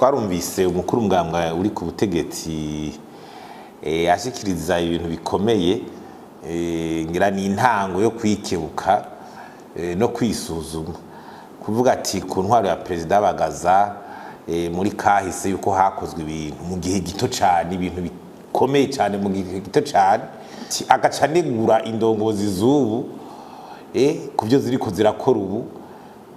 twarumvise umukuru mugambwa uri ku butegetsi ashikiriza ibintu bikomeye ngira ni intango yo kwikebuka no kwisuzuma kuvuga ati ku ntwaro ya president bagaza muri kahise yuko hakozwe ibintu mu gihe gito cyane ibintu bikomeye cyane mu gihe gito cyane agacanegura indongozi z'ubu kuvyo ziriko zirakora ubu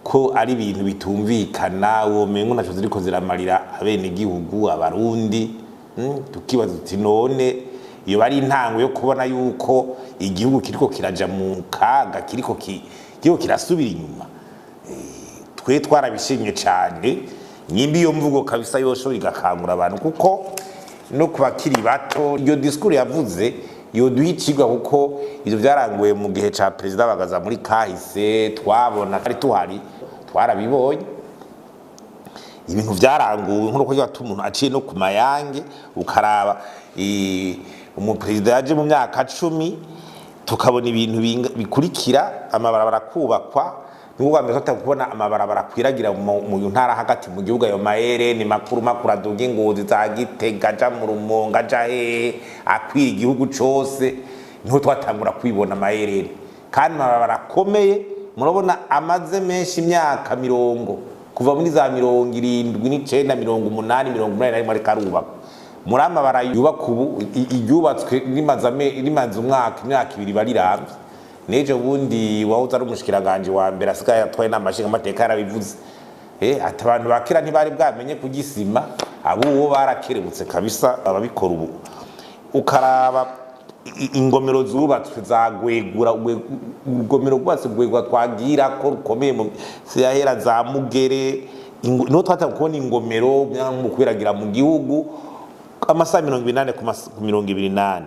ko ari ibintu bitumvikana uwo mengo naco ziriko ziramarira abene gihugu abarundi tukibaza tuti none iyo bari intango yo kubona yuko igihugu kiriko kiraja mu kaga kiriko kirasubira inyuma twe twarabishimye cyane nyimbi yo mvugo kabisa yosho igakangura abantu kuko no kubakiri bato iyo discours yavuze yo duhicirwa kuko ivyo byaranguye mu gihe ca president bagaza muri kahise twabona kari tuhari twarabibonye ibintu byaranguwe nko ko umuntu aciye no ku mayange ukaraba umupresident yaje mu myaka 10 tukabona ibintu bikurikira amabarabara kubakwa n'ubwo mbere tutakubona amabarabara kwiragira mu ntara hagati mu gihugu ayo maere ni makuru aduga ingozi za Gitega ja mu Rumonga ja akwira igihugu cose niho twatangura kwibona maere kandi amabarabara komeye murabona amaze menshi imyaka 70 kuva muri za 79 80 ari karubaka muri amabara yubaka ubu yubatswe rimaze imyaka 2 bariramvye nejo bundi wawuza ari umushikiranganje wa mbere asigaye atwaye n'amashinga amateka yarabivuze ati abantu bakira ntibari bwamenye kugisima abo barakerebutse kabisa ababikora ubu ukaraba ingomero zubatswe zagwegura urugomero rwose gwegwa twagira ko rukomeye mu yahera za Mugere no twata kubona ingomero mu kwiragira mu gihugu amasaha 28 ku 28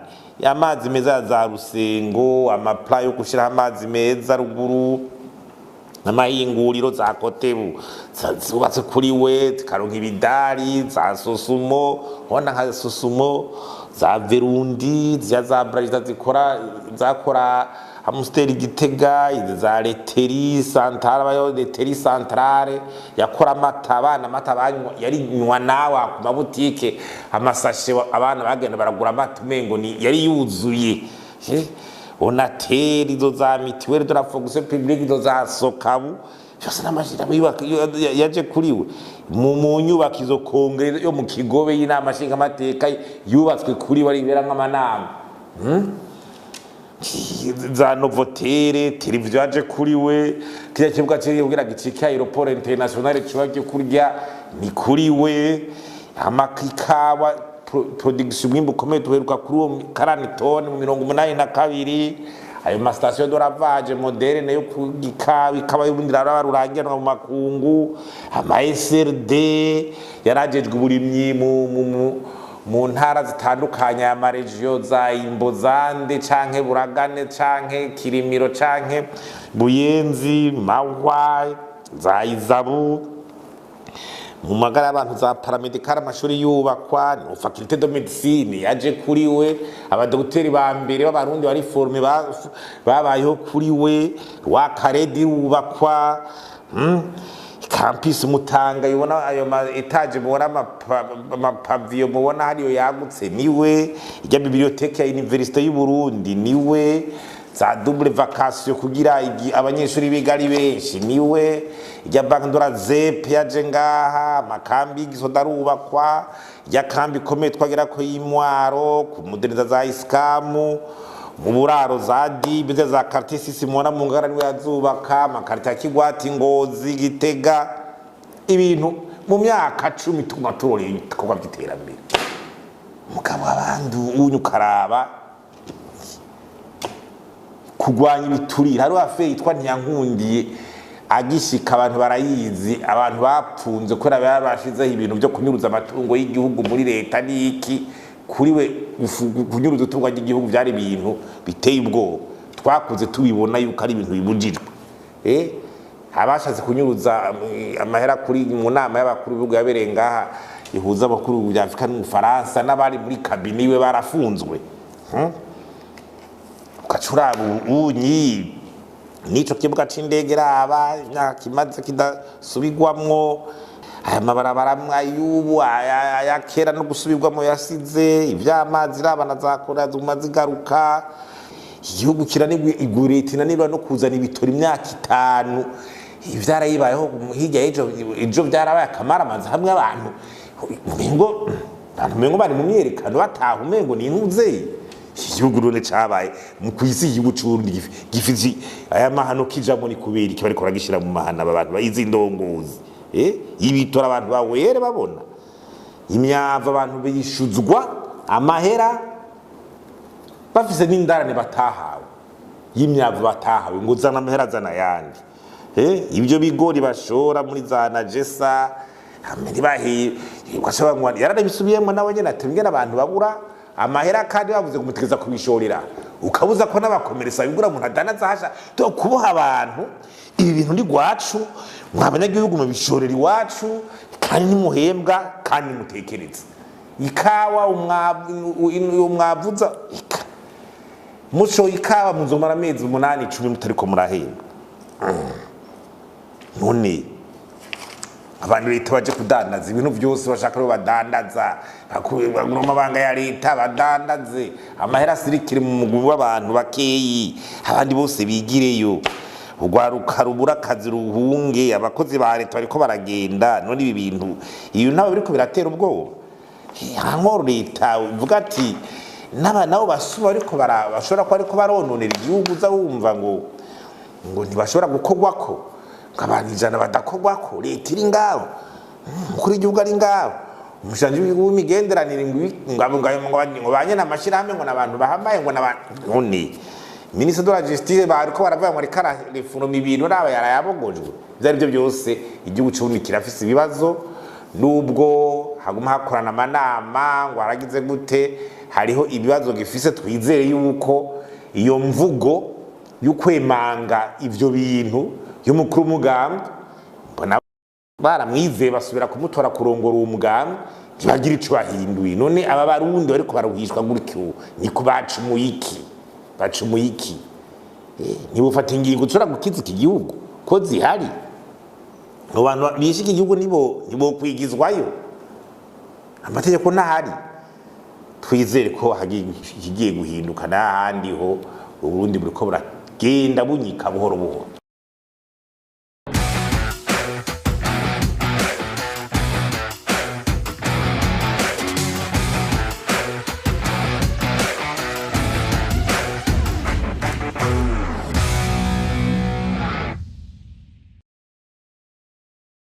amazi meza za Rusengo amapla yo gushira amazi meza ruguru n'amayinguriro za Kotebu zubatse kuri we karonka ibidari za Sosumo hona nka Sosumo za Verundi za Brazil zakora Amsteri Gitega za Leteri Centrale bayo Leteri Centrale yakora amata yari nywa nawa ku mabutike amasashe abana bagenda baragura amata mengo ni yari yuzuye onateri zo za mitiwere de la fonction publique zo za Sokabu cyose namashira yaje kuriwe mu nyubako izo kongere yo mu Kigobe y'inama nshinga amateka yubatswe kuri wari ibera nk'amanama za Novotere televiziyo yaje kuriwe kiriya kibuga cyo kugira gicika aeroport international cyubake kurya ni kuriwe amakikawa production mwimbo komeye tuheruka kuri uwo 40 toni mu 82 ayo ma station de lavage moderne yo kugikabi kaba y'ubundira barurangira mu makungu ama SRD yarajejwe uburimyi mu ntara zitandukanye ya maregio za Imbozande canke Buragane canke Kirimiro canke Buyenzi Mahwa za Izabu mu magara abantu za paramedical amashuri yubakwa no faculté de médecine yaje kuriwe abadokiteri ba mbere b'abarundi bari forme babayeho kuriwe wa Karedi ubakwa campus Mutanga yibona ayo ma etage mubona ama pavio mubona hariyo yagutse niwe ijya bibliothèque ya Université y'u Burundi niwe za double vacation kugira abanyeshuri bigari benshi niwe ijya bank ndora ZEP yaje ngaha makambi gisodarubakwa ya kambi komeye twagira ko y'imwaro ku moderniza za Iskamu mu buraro za Dibe za quartier sisi mubona mu ngara niwe yazubaka amakarita Kigwati Ngozi Gitega ibintu mu myaka 10 tumatoreye ko byiterambere mugabo abandu unyukaraba kugwanya ibiturira hari wafe yitwa Ntiyankundiye agishika abantu barayizi abantu bapfunze ko barabashizeho ibintu byo kunyuruza amatungo y'igihugu muri leta niki kuri we kunyuruza utungwa ry'igihugu byari ibintu biteye ubwoba twakuze tubibona yuko ari ibintu bibujijwe abashatse kunyuruza amahera kuri mu nama y'abakuru b'ibihugu yaberenga ihuza abakuru bya Afrika n'u Faransa n'abari muri kabine we barafunzwe ukacuraba unyi nico kibuga c'indege raba imyaka kimaze kidasubigwamwo aya mabarabara y'ubu aya kera no gusubirwamo yasize ivy'amazi rabana zakora zigaruka igihugu kiranigwa leta inanirwa no kuzana ibitora imyaka 5 ivyarayibayeho hirya ejo byarabaye akamaramanza hamwe abantu umengo bari mu myerekano bataha umengo ni intuze igihugu rone cabaye mu kwisi igihugu c'Uburundi gifizi aya mahano kijamo ni kubera iki bariko baragishira mu mahana abantu bayizi indongozi ibitora abantu bawere babona imyava abantu bishuzwa amahera bafise n'indarane batahawe y'imyava batahawe ngo zana amahera zana yandi ibyo bigori bashora muri za najesa ameni bahi kwashaba yaranabisubiyemo nawe nyene atembwe n'abantu babura amahera kandi bavuze kumutegeza kubishorera ukabuza ko n'abakomeresa bigura mu ntadanaza hasha to kuboha abantu ibi bintu ndi gwacu mwabanyagihugu mu bishorera iwacu kandi nimuhembwa kandi mutekereza ikawa umwavuza muco ikawa muzomara amezi 8-10 mutariko murahembwa none abantu leta baje kudandaza ibintu byose bashaka ro badandaza bakubirwa mabanga ya leta badandaze amahera sirikire mu mugubu w'abantu bakeyi abandi bose bigireyo ugwaruka rubura kazi ruhunge abakozi ba leta bariko baragenda none ibi bintu iyo nabo biriko biratera ubwoba hanko leta uvuga ati nabo basuba ariko bashobora ko ariko barononera igihugu za wumva ngo ntibashobora gukogwako abantu ijana badakogwako leta iri ngaho mukuru w'igihugu ari ngaho umushanje w'imigenderanire ngo banye n'amashirahamwe ngo nabantu bahambaye ngo nabantu none ministre de la justice bariko baravuga ngo rikara reforme ibintu naba yarayabogojwe byari byo byose igihugu cy'Uburundi kirafise ibibazo nubwo haguma hakorana amanama ngo aragize gute hariho ibibazo gifise twizere yuko iyo mvugo y'ukwemanga ivyo bintu y'umukuru w'umugambwe mbona baramwizeye basubira kumutora kurongora uwo mugambwe ntibagira ico bahinduye none aba barundi bariko baruhishwa gutyo ni kubacumuye iki ntibufata ingingo zishobora gukiza iki gihugu ko zihari abantu bishika igihugu nibo kwigizwayo amategeko ntahari twizere ko hagiye guhinduka n'ahandi ho Uburundi buriko buragenda bunyika buhoro buhoro.